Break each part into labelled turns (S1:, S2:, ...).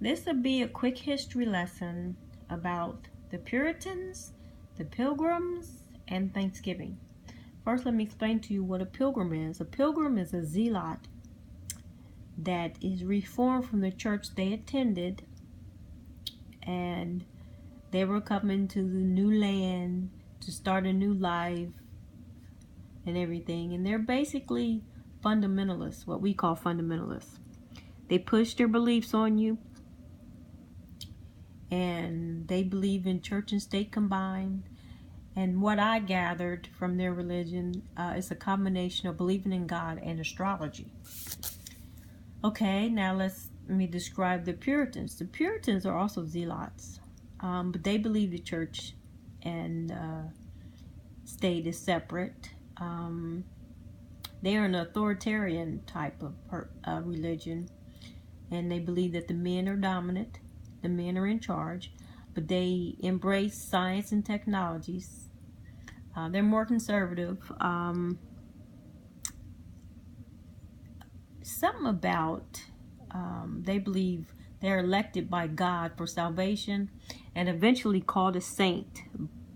S1: This will be a quick history lesson about the Puritans, the Pilgrims, and Thanksgiving. First, let me explain to you what a pilgrim is. A pilgrim is a zealot that is reformed from the church they attended, and they were coming to the new land to start a new life and everything. And they're basically fundamentalists, what we call fundamentalists. They push their beliefs on you, and they believe in church and state combined. And what I gathered from their religion is a combination of believing in God and astrology. Okay, now let me describe the Puritans. The Puritans are also zealots, but they believe the church and state is separate. They are an authoritarian type of religion, and they believe that the men are dominant, the men are in charge, but they embrace science and technologies. They're more conservative. Something about they believe they're elected by God for salvation and eventually called a saint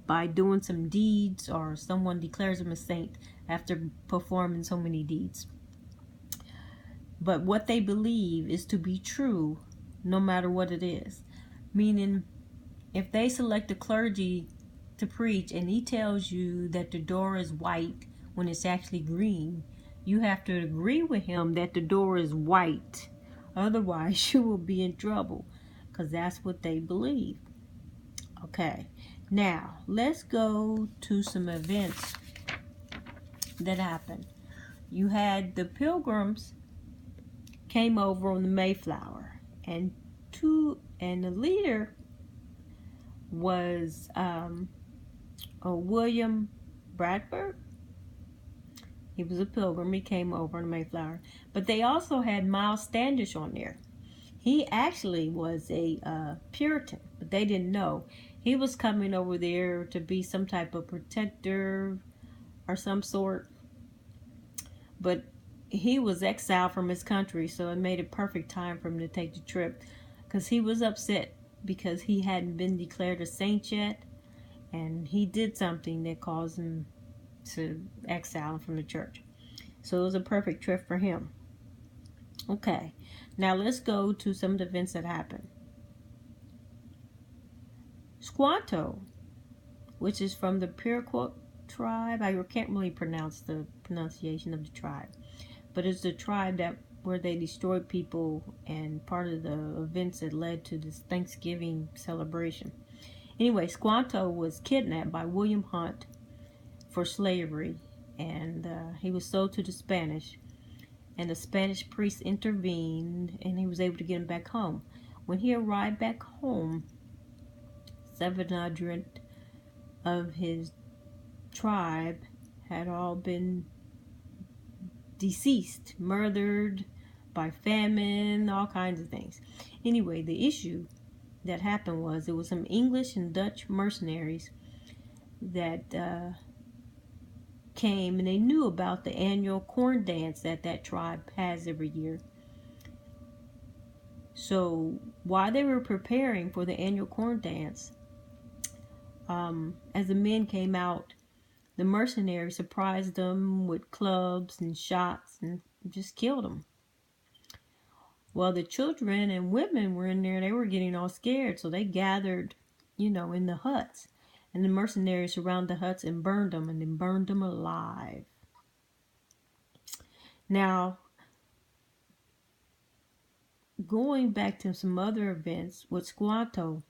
S1: by doing some deeds, or someone declares them a saint after performing so many deeds. But what they believe is to be true no matter what it is. Meaning, if they select a clergy to preach and he tells you that the door is white when it's actually green, you have to agree with him that the door is white. Otherwise, you will be in trouble, because that's what they believe. Okay, now let's go to some events that happened. You had the Pilgrims came over on the Mayflower, and the leader was William Bradford. He was a pilgrim. He came over on the Mayflower. But they also had Miles Standish on there. He actually was a Puritan, but they didn't know. He was coming over there to be some type of protector or some sort. But he was exiled from his country, so it made a perfect time for him to take the trip, because he was upset because he hadn't been declared a saint yet, and he did something that caused him to exile from the church. So it was a perfect trip for him. Okay, now let's go to some of the events that happened. Squanto, which is from the Iroquois tribe. I can't really pronounce the pronunciation of the tribe, but it's the tribe that where they destroyed people, and part of the events that led to this Thanksgiving celebration. Anyway, Squanto was kidnapped by William Hunt for slavery, and he was sold to the Spanish, and the Spanish priest intervened, and he was able to get him back home. When he arrived back home, 700 of his tribe had all been deceased, murdered by famine, all kinds of things. Anyway, the issue that happened was there was some English and Dutch mercenaries that came, and they knew about the annual corn dance that tribe has every year. So while they were preparing for the annual corn dance, as the men came out, the mercenaries surprised them with clubs and shots and just killed them. Well, the children and women were in there. They were getting all scared, so they gathered, in the huts. And the mercenaries surrounded the huts and burned them, and then burned them alive. Now, going back to some other events with Squanto,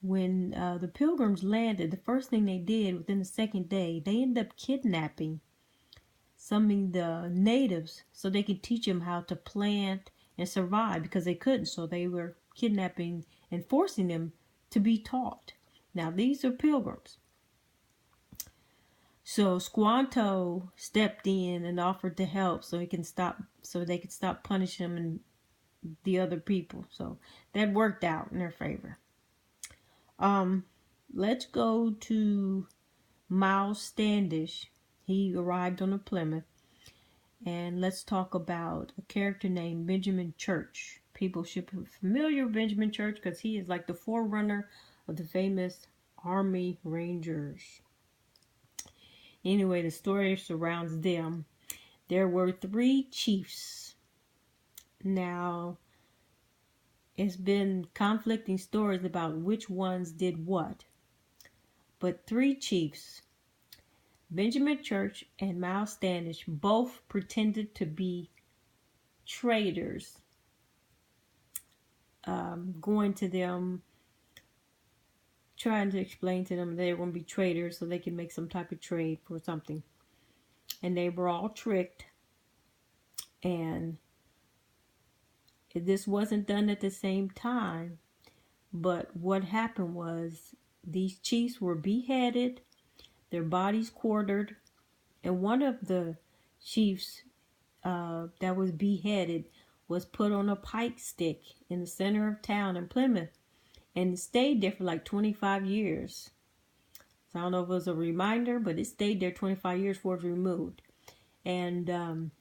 S1: when the Pilgrims landed, the first thing they did within the second day, they ended up kidnapping some of the natives so they could teach them how to plant and survive, because they couldn't. So they were kidnapping and forcing them to be taught. Now, these are pilgrims. So Squanto stepped in and offered to help so they could stop punishing him and the other people. So that worked out in their favor. Let's go to Miles Standish. He arrived on Plymouth. And let's talk about a character named Benjamin Church. people should be familiar with Benjamin Church because he is like the forerunner of the famous Army Rangers. Anyway, the story surrounds them. There were 3 chiefs. Now, it's been conflicting stories about which ones did what. But 3 chiefs, Benjamin Church and Miles Standish, both pretended to be traders, going to them, trying to explain to them they were going to be traders so they could make some type of trade for something. And they were all tricked. And this wasn't done at the same time. But what happened was these chiefs were beheaded, their bodies quartered, and one of the chiefs that was beheaded was put on a pike stick in the center of town in Plymouth and stayed there for like 25 years. So I don't know if it was a reminder, but it stayed there 25 years before it was removed. And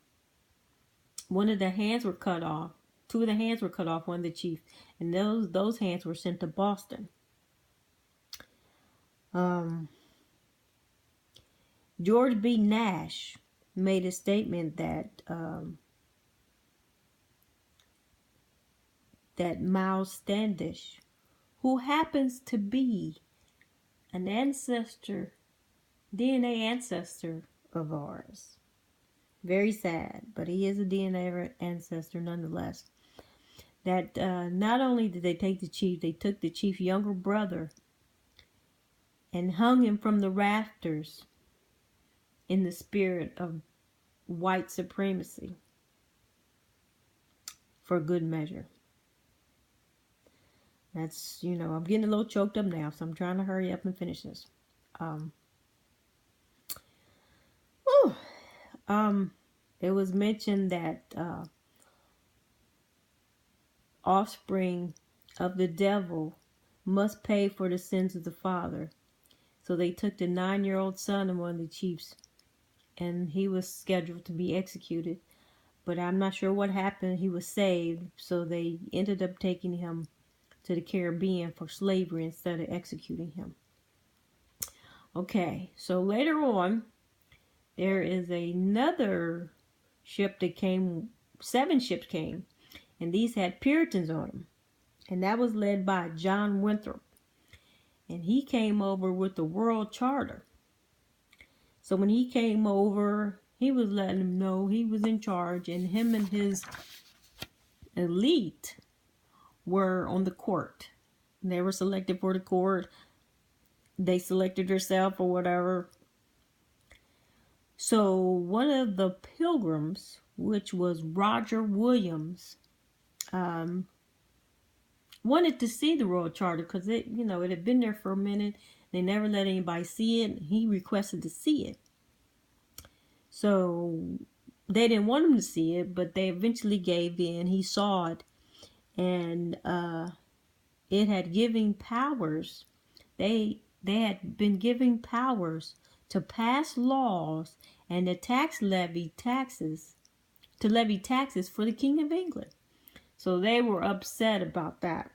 S1: one of the hands were cut off. 2 of the hands were cut off, one of the chiefs, and those hands were sent to Boston. George B. Nash made a statement that that Miles Standish, who happens to be an ancestor, DNA ancestor of ours. Very sad, but he is a DNA ancestor nonetheless. That not only did they take the chief, they took the chief's younger brother and hung him from the rafters in the spirit of white supremacy for good measure. That's, I'm getting a little choked up now, so I'm trying to hurry up and finish this. It was mentioned that offspring of the devil must pay for the sins of the father. So they took the 9-year-old son of one of the chiefs, and he was scheduled to be executed. But I'm not sure what happened. He was saved, so they ended up taking him to the Caribbean for slavery instead of executing him. Okay, so later on, there is another ship that came, 7 ships came, and these had Puritans on them. And that was led by John Winthrop. And he came over with the World Charter. So when he came over, he was letting them know he was in charge, and him and his elite were on the court. They were selected for the court. They selected herself or whatever. So one of the pilgrims, which was Roger Williams, wanted to see the Royal Charter because it had been there for a minute. They never let anybody see it. He requested to see it. So they didn't want him to see it, but they eventually gave in. He saw it, and it had given powers. They had been given powers to pass laws and to levy taxes for the King of England. So they were upset about that.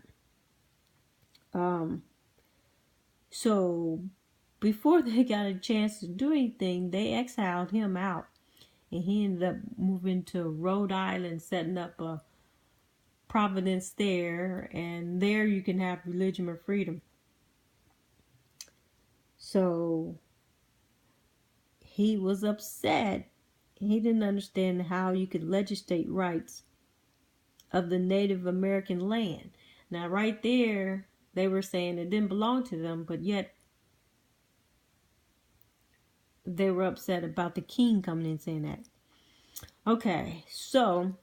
S1: So before they got a chance to do anything, they exiled him out, and he ended up moving to Rhode Island, setting up a Providence there, and there you can have religion or freedom. So he was upset. He didn't understand how you could legislate rights of the Native American land. Now right there, they were saying it didn't belong to them, but yet they were upset about the king coming in saying that. Okay, so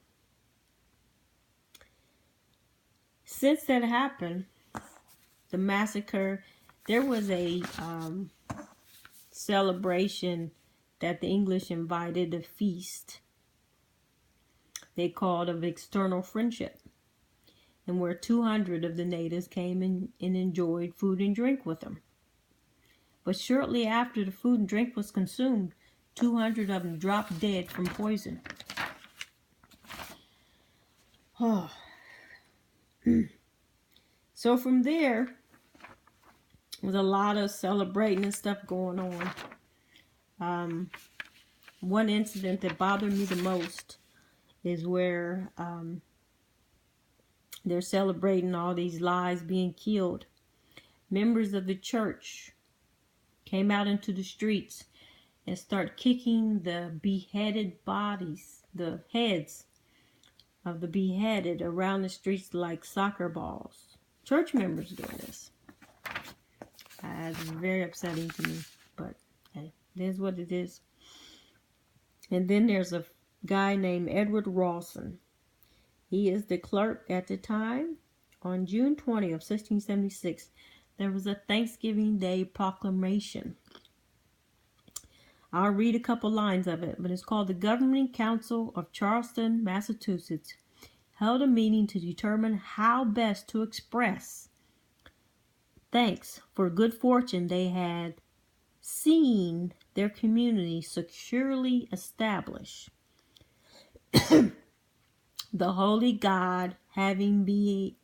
S1: since that happened, the massacre, there was a celebration that the English invited, a feast they called of external friendship, and where 200 of the natives came and enjoyed food and drink with them. But shortly after the food and drink was consumed, 200 of them dropped dead from poison. Oh, So from there, with a lot of celebrating and stuff going on, one incident that bothered me the most is where they're celebrating all these lives being killed. Members of the church came out into the streets and start kicking the beheaded bodies, the heads of the beheaded, around the streets like soccer balls. Church members doing this. It's very upsetting to me, but hey, it is what it is. And then there's a guy named Edward Rawson. He is the clerk at the time. On June 20th, 1676, there was a Thanksgiving Day proclamation. I'll read a couple lines of it, but it's called the Governing Council of Charlestown, Massachusetts, held a meeting to determine how best to express thanks for good fortune they had seen their community securely established. The Holy God having been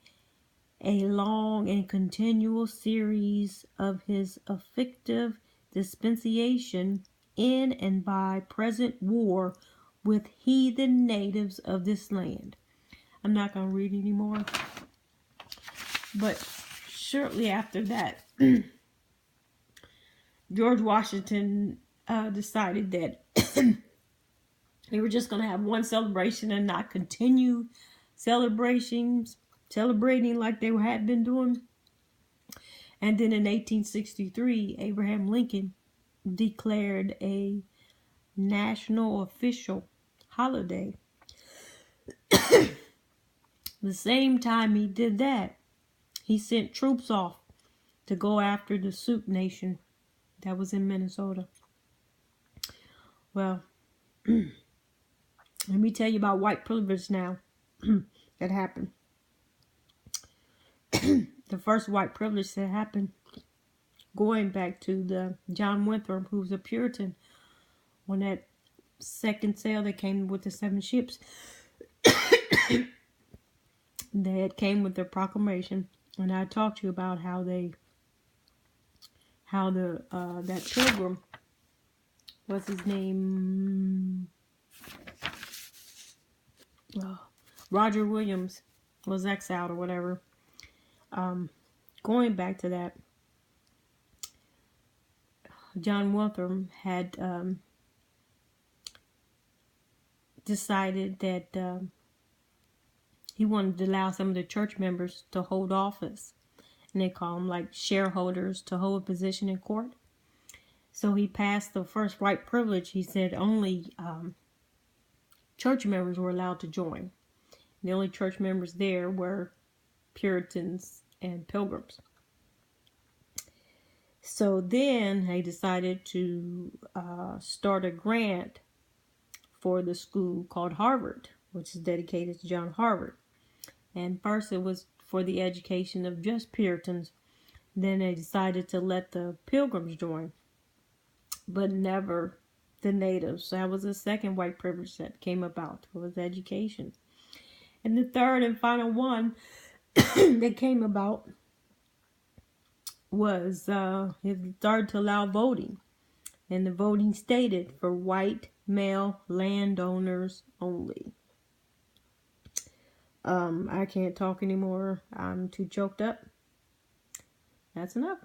S1: a long and continual series of his effective dispensation in and by present war with heathen natives of this land. I'm not going to read anymore. But shortly after that, George Washington decided that they were just going to have one celebration and not continue celebrating like they had been doing. And then in 1863, Abraham Lincoln declared a national official holiday. The same time he did that, he sent troops off to go after the Sioux Nation that was in Minnesota. Well, let me tell you about white privilege now. That happened. The first white privilege that happened, going back to the John Winthrop, who was a Puritan, on that second sail that came with the 7 ships. That came with their proclamation, and I talked to you about how that pilgrim, what's his name? Roger Williams was exiled or whatever. Going back to that, John Winthrop had decided that he wanted to allow some of the church members to hold office. And they call them like shareholders, to hold a position in court. So he passed the first white privilege. He said only church members were allowed to join. The only church members there were Puritans and Pilgrims. So then they decided to start a grant for the school called Harvard, which is dedicated to John Harvard. And first it was for the education of just Puritans. Then they decided to let the Pilgrims join, but never the natives. So that was the second white privilege that came about, was education. And the third and final one that came about was it started to allow voting. And the voting stated for white male landowners only. I can't talk anymore. I'm too choked up. That's enough.